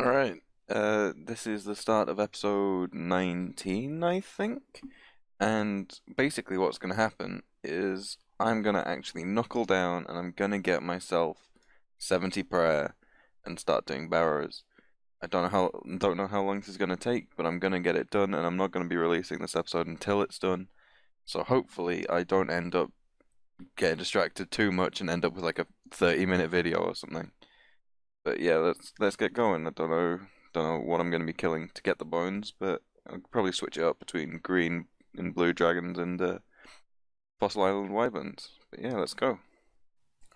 Alright, this is the start of episode 19, I think. And basically, what's going to happen is I'm going to actually knuckle down and I'm going to get myself 70 prayer and start doing barrows. I don't know how long this is going to take, but I'm going to get it done and I'm not going to be releasing this episode until it's done. So hopefully, I don't end up getting distracted too much and end up with like a 30-minute video or something. But yeah, let's get going. I don't know what I'm going to be killing to get the bones, but I'll probably switch it up between green and blue dragons and fossil island wyverns. But yeah, let's go.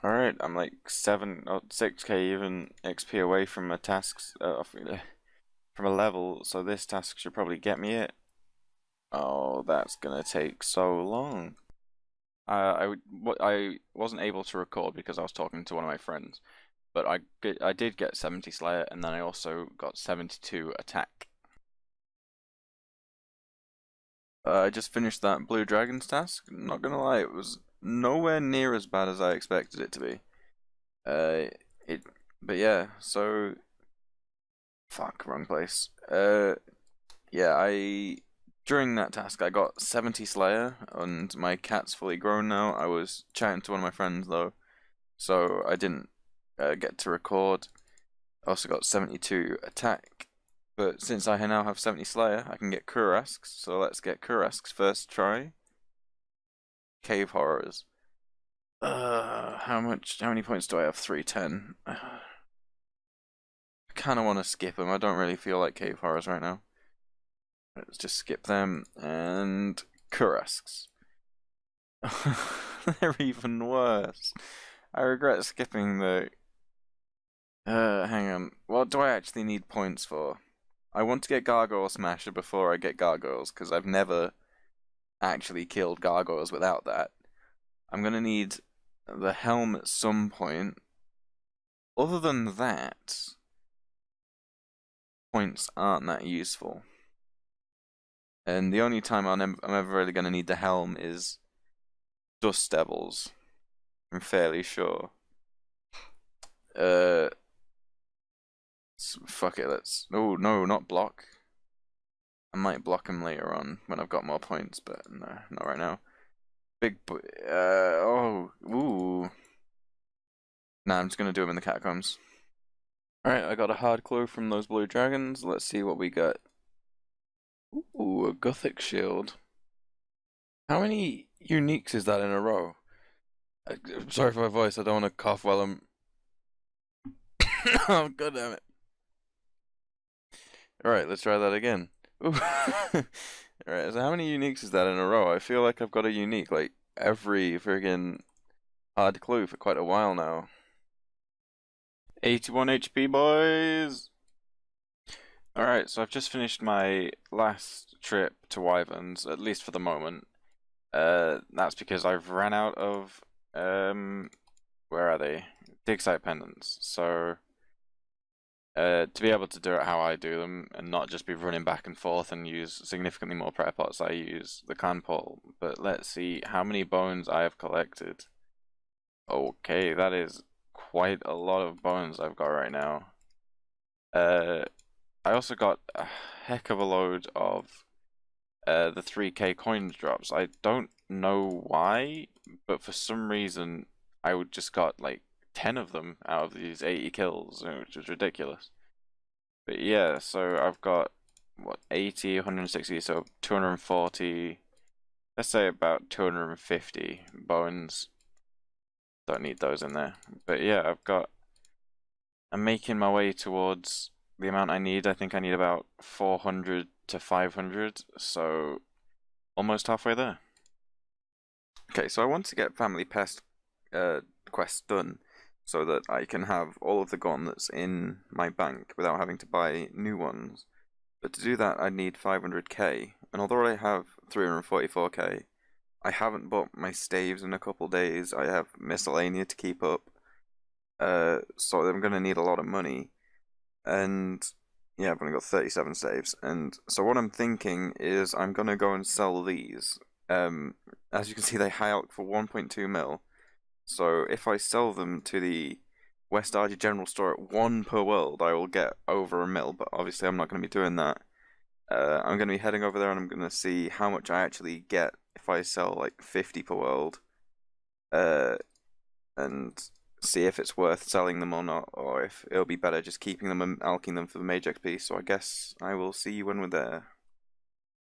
Alright, I'm like 7 or 6k even XP away from a task, from a level, so this task should probably get me it. Oh, that's gonna take so long. I wasn't able to record because I was talking to one of my friends, but I did get 70 Slayer and then I also got 72 attack. I just finished that blue dragons task. Not gonna lie, it was nowhere near as bad as I expected it to be. Uh, it, but yeah, so fuck, wrong place. Yeah, I during that task I got 70 Slayer and my cat's fully grown now. I was chatting to one of my friends though, so I didn't get to record. I also got 72 attack, but since I now have 70 Slayer, I can get Kurasks. So let's get Kurasks first try. Cave horrors. How many points do I have? 310. I kind of want to skip them. I don't really feel like cave horrors right now. Let's just skip them and Kurasks. They're even worse. I regret skipping the. Hang on. What do I actually need points for? I want to get Gargoyle Smasher before I get Gargoyles, because I've never actually killed Gargoyles without that. I'm gonna need the helm at some point. Other than that, points aren't that useful. And the only time I'm ever really gonna need the helm is Dust Devils. I'm fairly sure. Uh, Fuck it. Let's. Oh no, not block. I might block him later on when I've got more points, but no, not right now. Big boy. Oh. Ooh. Nah, I'm just gonna do him in the catacombs. Alright, I got a hard clue from those blue dragons. Let's see what we got. Ooh, a Gothic shield. How many uniques is that in a row? I'm sorry for my voice, I don't want to cough while I'm. Oh, god damn it. Alright, let's try that again. Alright, so how many uniques is that in a row? I feel like I've got a unique, like, every friggin' hard clue for quite a while now. 81 HP, boys! Alright, so I've just finished my last trip to Wyverns, at least for the moment. That's because I've ran out of, where are they? Dig site pendants. So, to be able to do it how I do them and not just be running back and forth and use significantly more prayer pots, I use the can pole. But let's see how many bones I have collected. Okay, that is quite a lot of bones I've got right now. I also got a heck of a load of the 3k coins drops. I don't know why, but for some reason I would just got like 10 of them out of these 80 kills, which was ridiculous. But yeah, so I've got what 80, 160, so 240. Let's say about 250 bones. Don't need those in there. But yeah, I'm making my way towards the amount I need. I think I need about 400 to 500, so almost halfway there. Okay, so I want to get Family Pest quest done so that I can have all of the gauntlets in my bank without having to buy new ones. But to do that, I need 500k, and although I have 344k, I haven't bought my staves in a couple days. I have miscellanea to keep up, so I'm going to need a lot of money. And yeah, I've only got 37 saves. And so what I'm thinking is I'm going to go and sell these. As you can see, they high out for 1.2 mil. So if I sell them to the West Argy General Store at 1 per world, I will get over a mil, but obviously I'm not going to be doing that. I'm going to be heading over there and I'm going to see how much I actually get if I sell like 50 per world, and see if it's worth selling them or not, or if it'll be better just keeping them and alking them for the Mage XP. So I guess I will see you when we're there.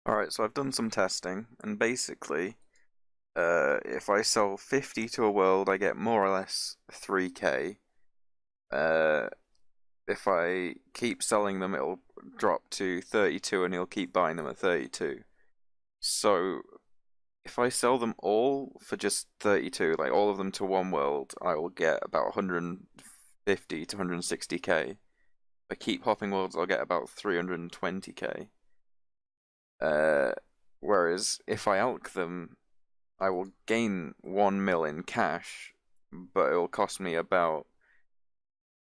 Alright, so I've done some testing, and basically, if I sell 50 to a world, I get more or less 3k. If I keep selling them, it'll drop to 32 and you'll keep buying them at 32. So if I sell them all for just 32, like all of them to one world, I will get about 150 to 160k. If I keep hopping worlds, I'll get about 320k. Whereas if I alk them, I will gain 1 mil in cash, but it will cost me about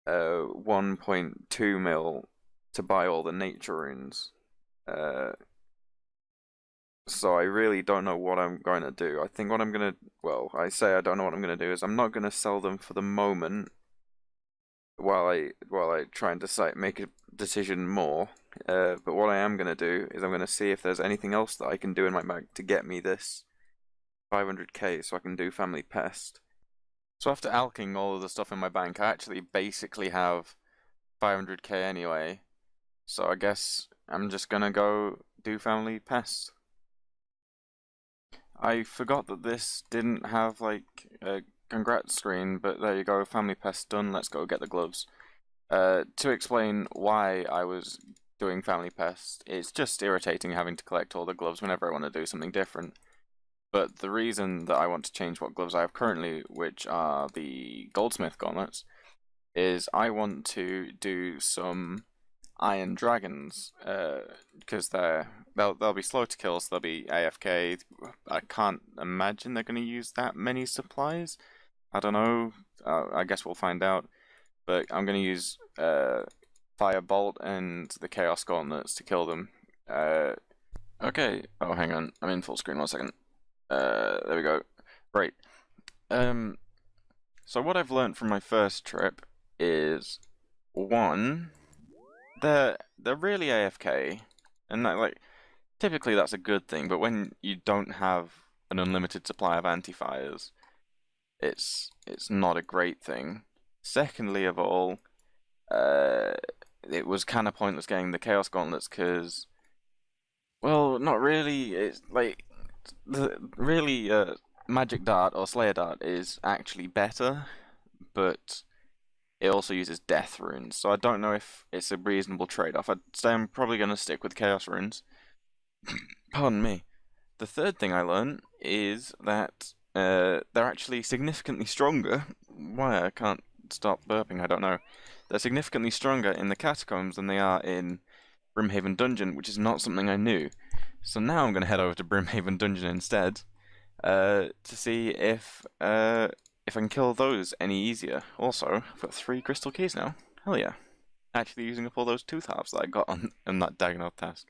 1.2 mil to buy all the nature runes. So I really don't know what I'm going to do. I think what I'm going to, well, I say I don't know what I'm going to do is I'm not going to sell them for the moment while I try and decide, make a decision more. But what I am going to do is I'm going to see if there's anything else that I can do in my bag to get me this 500k so I can do Family Pest. So after alking all of the stuff in my bank, I actually basically have 500k anyway. So I guess I'm just gonna go do Family Pest. I forgot that this didn't have like a congrats screen, but there you go, Family Pest done, let's go get the gloves. To explain why I was doing Family Pest, it's just irritating having to collect all the gloves whenever I want to do something different. But the reason that I want to change what gloves I have currently, which are the Goldsmith gauntlets, is I want to do some Iron Dragons, because they'll be slow to kill, so they'll be AFK. I can't imagine they're going to use that many supplies. I don't know. I guess we'll find out. But I'm going to use Firebolt and the Chaos Gauntlets to kill them. Okay. Oh, hang on. I'm in full screen. 1 second. There we go. Right. So what I've learned from my first trip is, one, they're really AFK, and that, like, typically that's a good thing. But when you don't have an unlimited supply of anti-fires, it's not a great thing. Secondly of all, it was kind of pointless getting the Chaos Gauntlets because, well, not really. It's like Magic Dart or Slayer Dart is actually better, but it also uses Death Runes, so I don't know if it's a reasonable trade-off. I'd say I'm probably going to stick with Chaos Runes. Pardon me. The third thing I learned is that they're actually significantly stronger. Why I can't stop burping, I don't know. They're significantly stronger in the Catacombs than they are in Brimhaven Dungeon, which is not something I knew. So now I'm going to head over to Brimhaven Dungeon instead, to see if I can kill those any easier. Also, I've got 3 crystal keys now. Hell yeah. Actually using up all those tooth halves that I got on that Dagonoth task.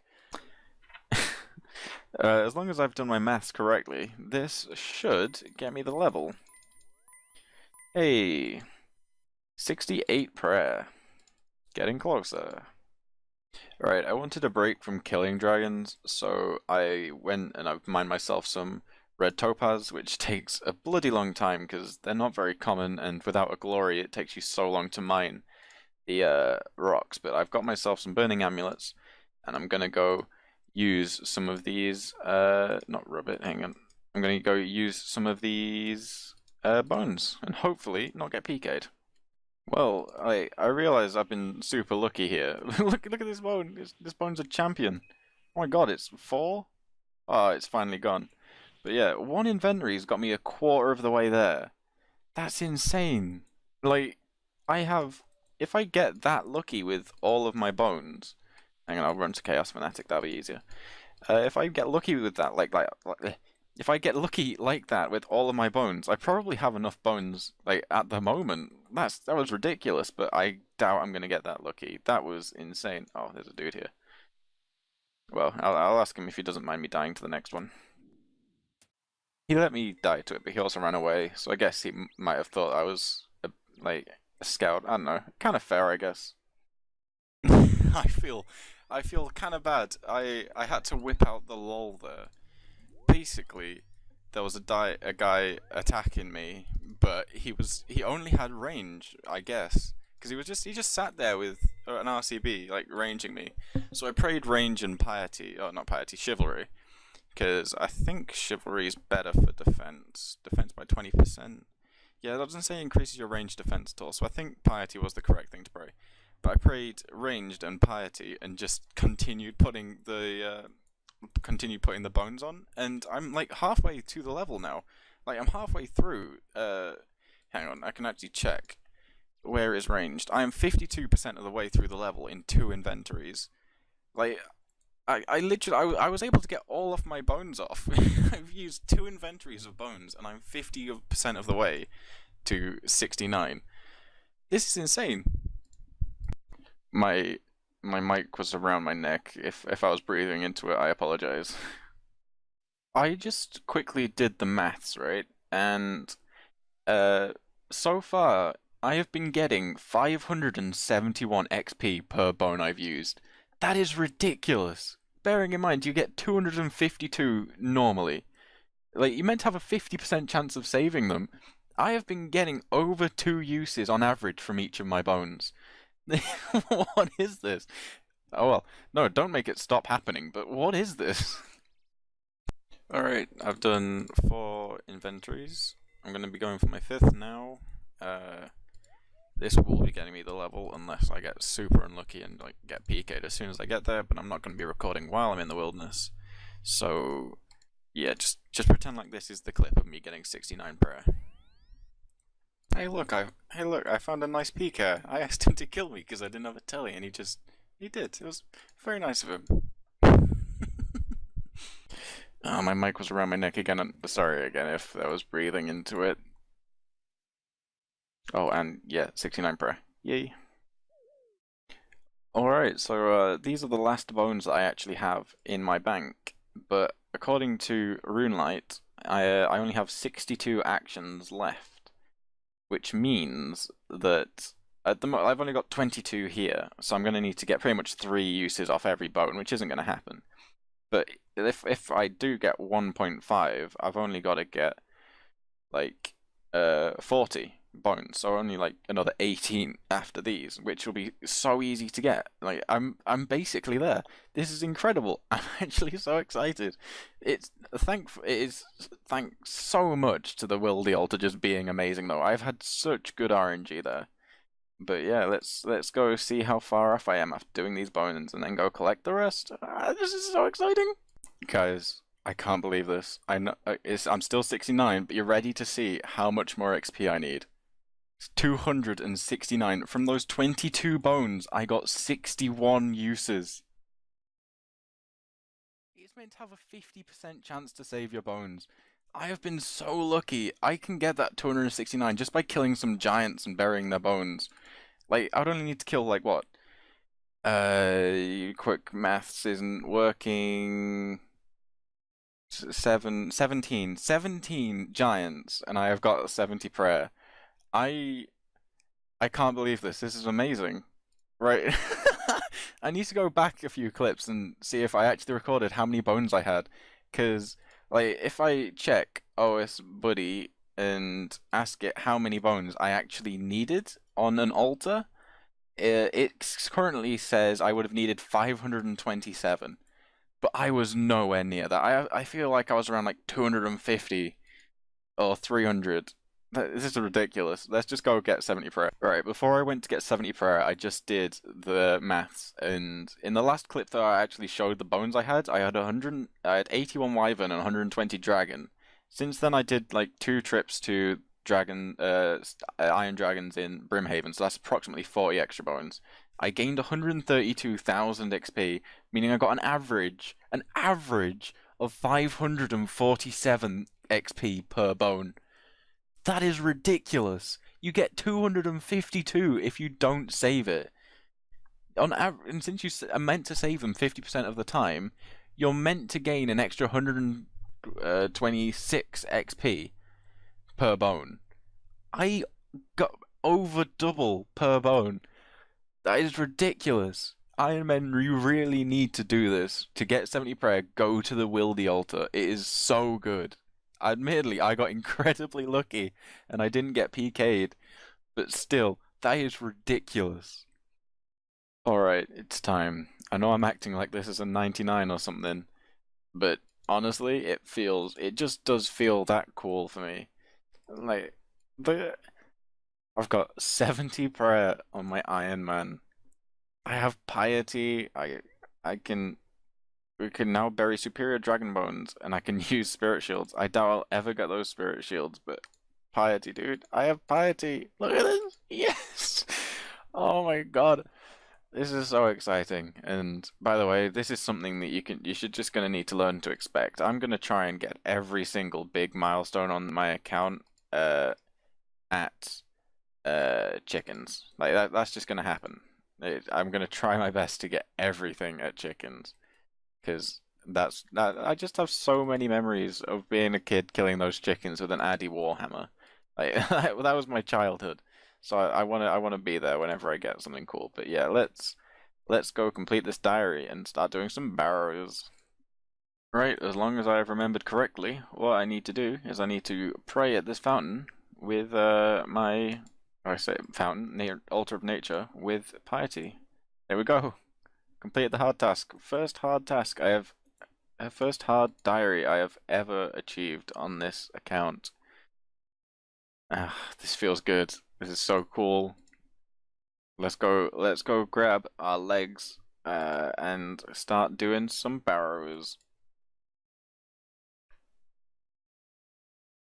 As long as I've done my maths correctly, this should get me the level. Hey, 68 prayer. Getting closer. Alright, I wanted a break from killing dragons, so I went and I've mined myself some red topaz, which takes a bloody long time because they're not very common, and without a glory it takes you so long to mine the rocks. But I've got myself some burning amulets, and I'm gonna go use some of these, not rub it, hang on. I'm gonna go use some of these bones, and hopefully not get PK'd. Well, I realize I've been super lucky here. Look at this bone. This bone's a champion. Oh my god, it's 4? Oh, it's finally gone. But yeah, 1 inventory's got me a quarter of the way there. That's insane. Like, if I get that lucky with all of my bones, hang on, I'll run to Chaos Fanatic, that'll be easier. If I get lucky with that, if I get lucky like that with all of my bones, I probably have enough bones, like, at the moment. That was ridiculous, but I doubt I'm gonna get that lucky. That was insane. Oh, there's a dude here. Well, I'll ask him if he doesn't mind me dying to the next one. He let me die to it, but he also ran away, so I guess he might have thought I was, like, a scout. I don't know. Kind of fair, I guess. I feel, I feel kind of bad. I had to whip out the lol there. Basically, there was a guy attacking me, but he only had range, I guess, because he just sat there with an RCB like ranging me. So I prayed range and piety, oh not piety, chivalry, because I think chivalry is better for defense. Defense by 20%. Yeah, that doesn't say increases your range defense at all. So I think piety was the correct thing to pray. But I prayed ranged and piety and just continued putting the bones on, and I'm like halfway to the level now. Like I'm halfway through. Hang on, I can actually check where is ranged. I am 52% of the way through the level in 2 inventories. Like I literally I was able to get all of my bones off. I've used 2 inventories of bones, and I'm 50% of the way to 69. This is insane. My mic was around my neck. If I was breathing into it, I apologize. I just quickly did the maths, right? And so far I have been getting 571 XP per bone I've used. That is ridiculous. Bearing in mind you get 252 normally. Like you meant to have a 50% chance of saving them. I have been getting over 2 uses on average from each of my bones. What is this? Oh well, no, don't make it stop happening, but what is this? Alright, I've done 4 inventories. I'm gonna be going for my 5th now. This will be getting me the level unless I get super unlucky and like get PK'd as soon as I get there, but I'm not gonna be recording while I'm in the wilderness. So yeah, just pretend like this is the clip of me getting 69 prayer. Hey look, I found a nice PK. I asked him to kill me because I didn't have a telly, and he did. It was very nice of him. Oh, my mic was around my neck again. I'm sorry again if I was breathing into it. Oh, and yeah, 69 prayer. Yay. Alright, so these are the last bones that I actually have in my bank, but according to Runelight, I only have 62 actions left, which means that at the I've only got 22 here, so I'm going to need to get pretty much 3 uses off every bone, which isn't going to happen. But if I do get 1.5, I've only got to get like 40 bones, so only like another 18 after these, which will be so easy to get. Like I'm basically there. This is incredible. I'm actually so excited. It is thanks so much to the Wildy Altar just being amazing though. I've had such good RNG there. But yeah, let's go see how far off I am after doing these bones and then go collect the rest. This is so exciting. Guys, I can't believe this. I know I'm still 69, but you're ready to see how much more XP I need. 269. From those 22 bones, I got 61 uses. It's meant to have a 50% chance to save your bones. I have been so lucky. I can get that 269 just by killing some giants and burying their bones. Like, I would only need to kill, like, what? Quick maths isn't working. 17 giants, and I have got 70 prayer. I can't believe this. This is amazing. Right. I need to go back a few clips and see if I actually recorded how many bones I had. Because, like, if I check OS Buddy and ask it how many bones I actually needed on an altar, it currently says I would have needed 527. But I was nowhere near that. I feel like I was around like 250 or 300. This is ridiculous. Let's just go get 70 prayer. Right, before I went to get 70 prayer, I just did the maths, and in the last clip that I actually showed the bones I had 81 wyvern and 120 dragon. Since then I did like 2 trips to iron dragons in Brimhaven, so that's approximately 40 extra bones. I gained 132,000 XP, meaning I got an average of 547 XP per bone. That is ridiculous. You get 252 if you don't save it. On average, and since you are meant to save them 50% of the time, you're meant to gain an extra 126 XP per bone. I got over double per bone. That is ridiculous. Ironman, you really need to do this. To get 70 prayer, go to the Wildy Altar. It is so good. Admittedly, I got incredibly lucky and I didn't get PK'd, but still, that is ridiculous. Alright, it's time. I know I'm acting like this is a 99 or something, but honestly, it just does feel that cool for me. Like, the, I've got 70 prayer on my Ironman. I have piety. I can we can now bury superior dragon bones, and I can use spirit shields. I doubt I'll ever get those spirit shields, but piety, dude. I have piety. Look at this. Yes. Oh my God. This is so exciting. And by the way, this is something that you should just gonna need to learn to expect. I'm gonna try and get every single big milestone on my account at chickens. Like that's just gonna happen. I'm gonna try my best to get everything at chickens because that I just have so many memories of being a kid killing those chickens with an Addy Warhammer. Like that was my childhood. So I wanna be there whenever I get something cool. But yeah, let's go complete this diary and start doing some barrows. Right, as long as I've remembered correctly, what I need to do is I need to pray at this fountain with my I say fountain, near altar of nature with piety. There we go. Complete the hard task. First hard task I have first hard diary I have ever achieved on this account. Ah, this feels good. This is so cool. Let's go grab our legs and start doing some barrows.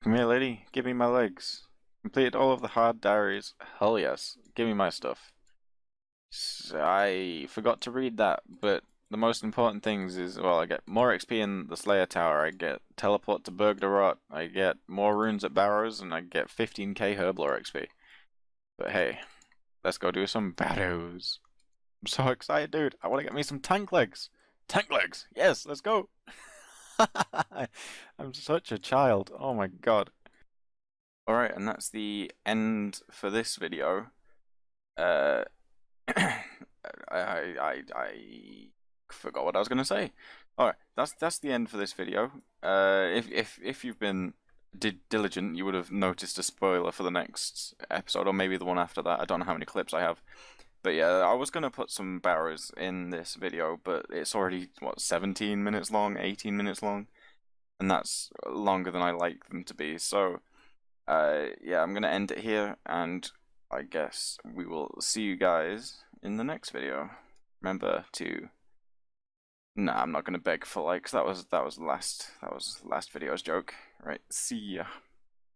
Come here, lady. Give me my legs. Completed all of the hard diaries. Hell yes. Give me my stuff. I forgot to read that, but the most important things is, well, I get more XP in the Slayer Tower, I get teleport to Bergdarot, I get more runes at Barrows, and I get 15k Herblore XP. But hey, let's go do some Barrows. I'm so excited, dude. I want to get me some tank legs. Tank legs! Yes, let's go! I'm such a child. Oh my god. Alright, and that's the end for this video. Uh, I forgot what I was gonna say. All right, that's the end for this video. If you've been diligent, you would have noticed a spoiler for the next episode, or maybe the one after that. I don't know how many clips I have, but yeah, I was gonna put some barrows in this video, but it's already what 17 minutes long, 18 minutes long, and that's longer than I like them to be. So, yeah, I'm gonna end it here, and I guess we will see you guys in the next video. Remember to Nah, I'm not gonna beg for likes. That was last video's joke. Right, see ya.